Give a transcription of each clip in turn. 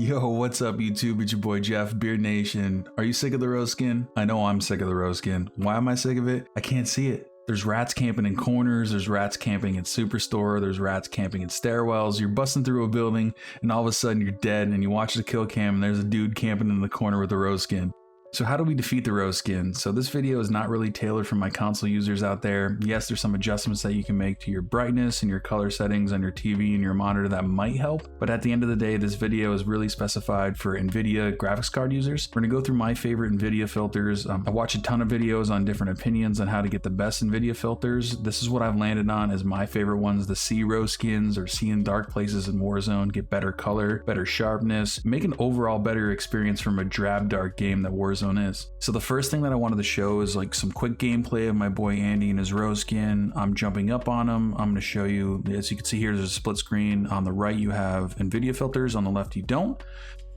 Yo, what's up YouTube? It's your boy Jeff, BeardNaysh. Are you sick of the Roze Skin? I know I'm sick of the Roze Skin. Why am I sick of it? I can't see it. There's rats camping in corners, there's rats camping in Superstore, there's rats camping in stairwells. You're busting through a building and all of a sudden you're dead and you watch the kill cam and there's a dude camping in the corner with the Roze Skin. So how do we defeat the Roze Skin? So this video is not really tailored for my console users out there. Yes, there's some adjustments that you can make to your brightness and your color settings on your TV and your monitor that might help. But at the end of the day, this video is really specified for NVIDIA graphics card users. We're gonna go through my favorite NVIDIA filters. I watch a ton of videos on different opinions on how to get the best NVIDIA filters. This is what I've landed on as my favorite ones, the see Roze Skins or see in dark places in Warzone, get better color, better sharpness, make an overall better experience from a drab dark game that Warzone is. So the first thing that I wanted to show is like some quick gameplay of my boy Andy and his Roze Skin. I'm jumping up on him. I'm going to show you, as you can see here, there's a split screen. On the right you have NVIDIA filters, on the left you don't.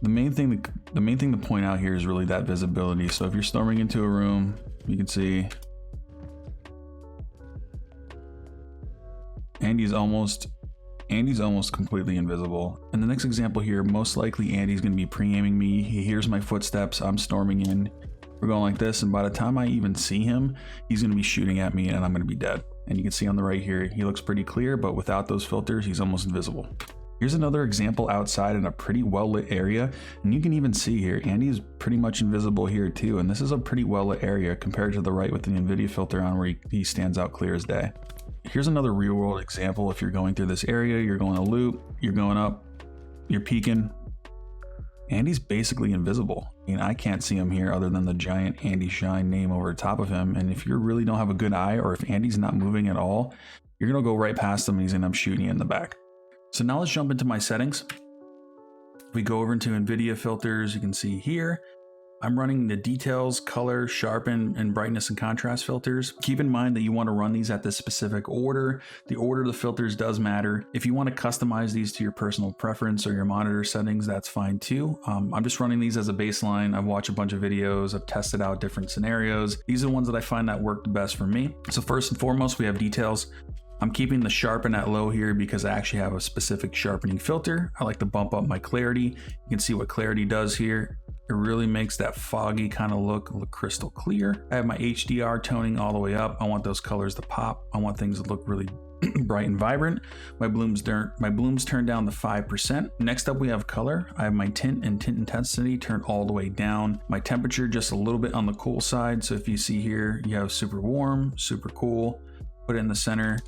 The main thing to point out here is really that visibility. So if you're storming into a room, you can see Andy's almost completely invisible. And the next example here, most likely Andy's gonna be pre-aiming me. He hears my footsteps, I'm storming in. We're going like this, and by the time I even see him, he's gonna be shooting at me and I'm gonna be dead. And you can see on the right here, he looks pretty clear, but without those filters, he's almost invisible. Here's another example outside in a pretty well-lit area, and you can even see here, Andy is pretty much invisible here too, and this is a pretty well-lit area compared to the right with the NVIDIA filter on where he stands out clear as day. Here's another real world example. If you're going through this area, you're going to loot, you're going up, you're peeking. Andy's basically invisible. I mean, I can't see him here other than the giant Andy Shine name over top of him. And if you really don't have a good eye, or if Andy's not moving at all, you're gonna go right past him and he's gonna end up shooting you in the back. So now let's jump into my settings. If we go over into NVIDIA filters, you can see here, I'm running the details, color, sharpen, and brightness and contrast filters. Keep in mind that you want to run these at this specific order. The order of the filters does matter. If you want to customize these to your personal preference or your monitor settings, that's fine too. I'm just running these as a baseline. I've watched a bunch of videos. I've tested out different scenarios. These are the ones that I find that work the best for me. So first and foremost, we have details. I'm keeping the sharpen at low here because I actually have a specific sharpening filter. I like to bump up my clarity. You can see what clarity does here. It really makes that foggy kind of look crystal clear. I have my HDR toning all the way up. I want those colors to pop. I want things to look really bright and vibrant. My blooms turn down to 5%. Next up we have color. I have my tint and tint intensity turned all the way down. My temperature just a little bit on the cool side. So if you see here, you have super warm, super cool. Put it in the center.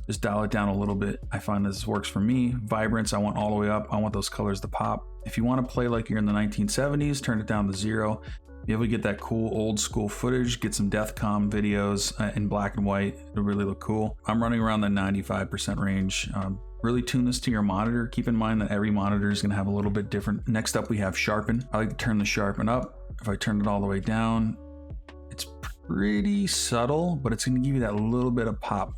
Just dial it down a little bit. I find this works for me. Vibrance, I want all the way up. I want those colors to pop. If you want to play like you're in the 1970s, turn it down to 0. Be able to get that cool old school footage, get some deathcom videos in black and white. It'll really look cool. I'm running around the 95% range. Really tune this to your monitor. Keep in mind that every monitor is going to have a little bit different. Next up, we have sharpen. I like to turn the sharpen up. If I turn it all the way down, it's pretty subtle, but it's going to give you that little bit of pop.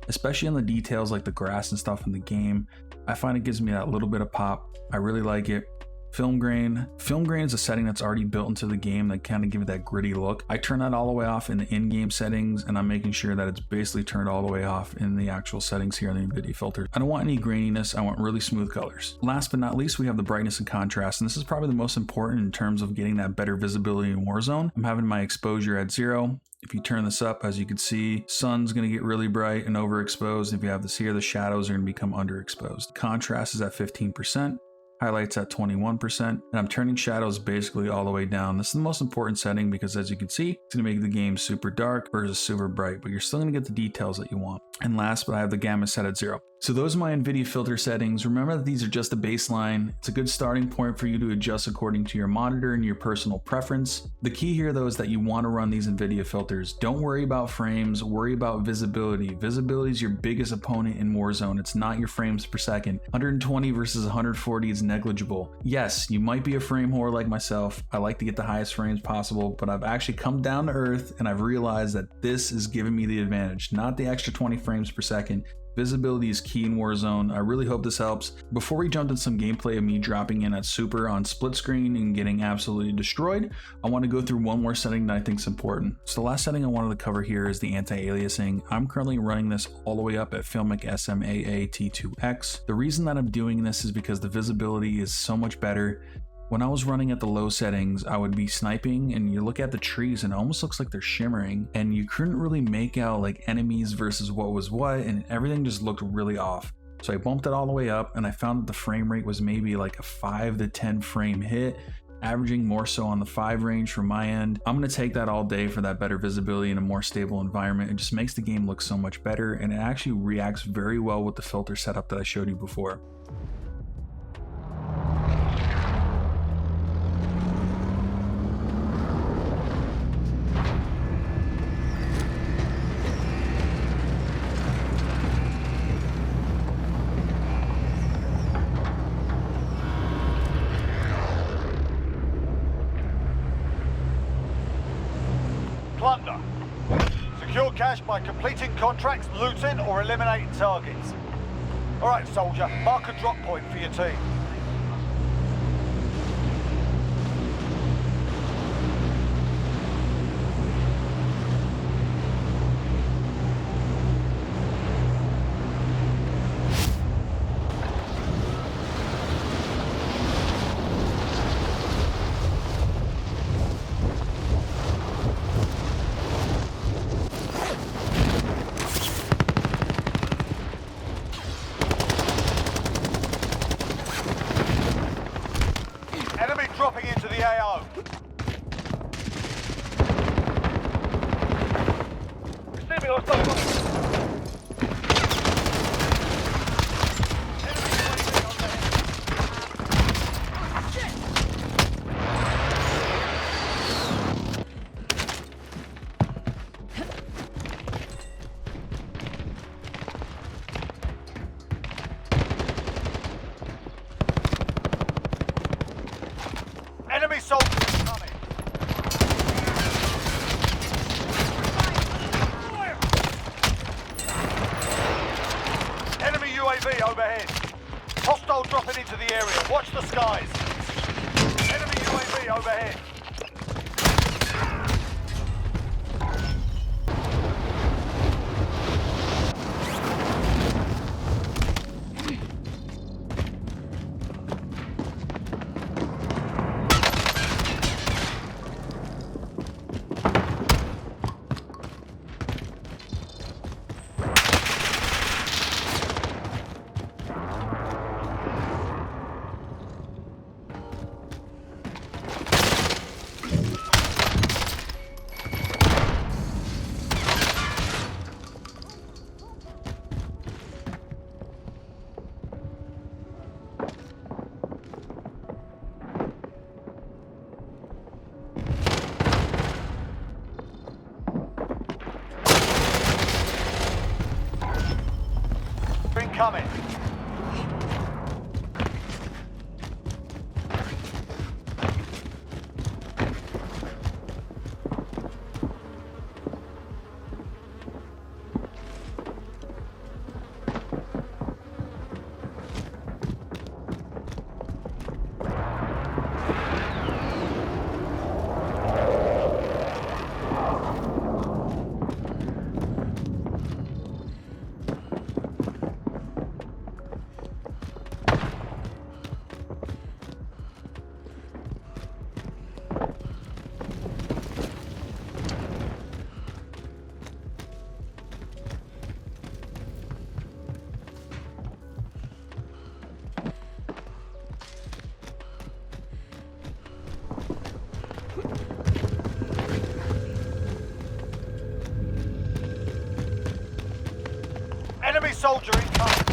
Especially on the details like the grass and stuff in the game. I find it gives me that little bit of pop. I really like it. Film grain. Film grain is a setting that's already built into the game that kind of give it that gritty look. I turn that all the way off in the in-game settings, and I'm making sure that it's basically turned all the way off in the actual settings here in the NVIDIA filter. I don't want any graininess. I want really smooth colors. Last but not least, we have the brightness and contrast, and this is probably the most important in terms of getting that better visibility in Warzone. I'm having my exposure at 0. If you turn this up, as you can see, sun's gonna get really bright and overexposed. If you have this here, the shadows are gonna become underexposed. Contrast is at 15%. Highlights at 21%, and I'm turning shadows basically all the way down. This is the most important setting because as you can see, it's gonna make the game super dark versus super bright, but you're still gonna get the details that you want. And last, but I have the gamma set at 0. So those are my NVIDIA filter settings. Remember that these are just a baseline. It's a good starting point for you to adjust according to your monitor and your personal preference. The key here though is that you want to run these NVIDIA filters. Don't worry about frames, worry about visibility. Visibility is your biggest opponent in Warzone. It's not your frames per second. 120 versus 140 is negligible. Yes, you might be a frame whore like myself. I like to get the highest frames possible, but I've actually come down to earth and I've realized that this is giving me the advantage, not the extra 20 frames per second. Visibility is key in Warzone. I really hope this helps. Before we jump into some gameplay of me dropping in at super on split screen and getting absolutely destroyed, I want to go through one more setting that I think is important. So the last setting I wanted to cover here is the anti-aliasing. I'm currently running this all the way up at Filmic SMAA T2X. The reason that I'm doing this is because the visibility is so much better. When I was running at the low settings, I would be sniping and you look at the trees and it almost looks like they're shimmering and you couldn't really make out like enemies versus what was what, and everything just looked really off. So I bumped it all the way up and I found that the frame rate was maybe like a 5 to 10 frame hit, averaging more so on the 5 range from my end. I'm going to take that all day for that better visibility in a more stable environment. It just makes the game look so much better, and it actually reacts very well with the filter setup that I showed you before. Plunder. Secure cash by completing contracts, looting, or eliminating targets. Alright, soldier, mark a drop point for your team. Dropping into the AO. Receiving hostile. Enemy soldiers incoming. Enemy UAV overhead. Hostile dropping into the area. Watch the skies. Enemy UAV overhead. Incoming. Enemy soldier incoming.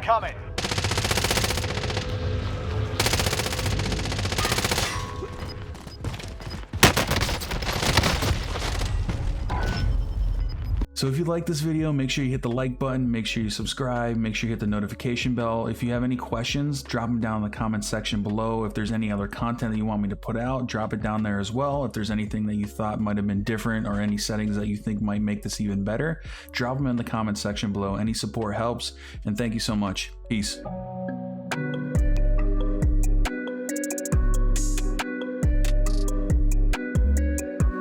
incoming. So if you like this video, make sure you hit the like button, make sure you subscribe, make sure you hit the notification bell. If you have any questions, drop them down in the comment section below. If there's any other content that you want me to put out, drop it down there as well. If there's anything that you thought might have been different or any settings that you think might make this even better, drop them in the comment section below. Any support helps, and thank you so much. Peace.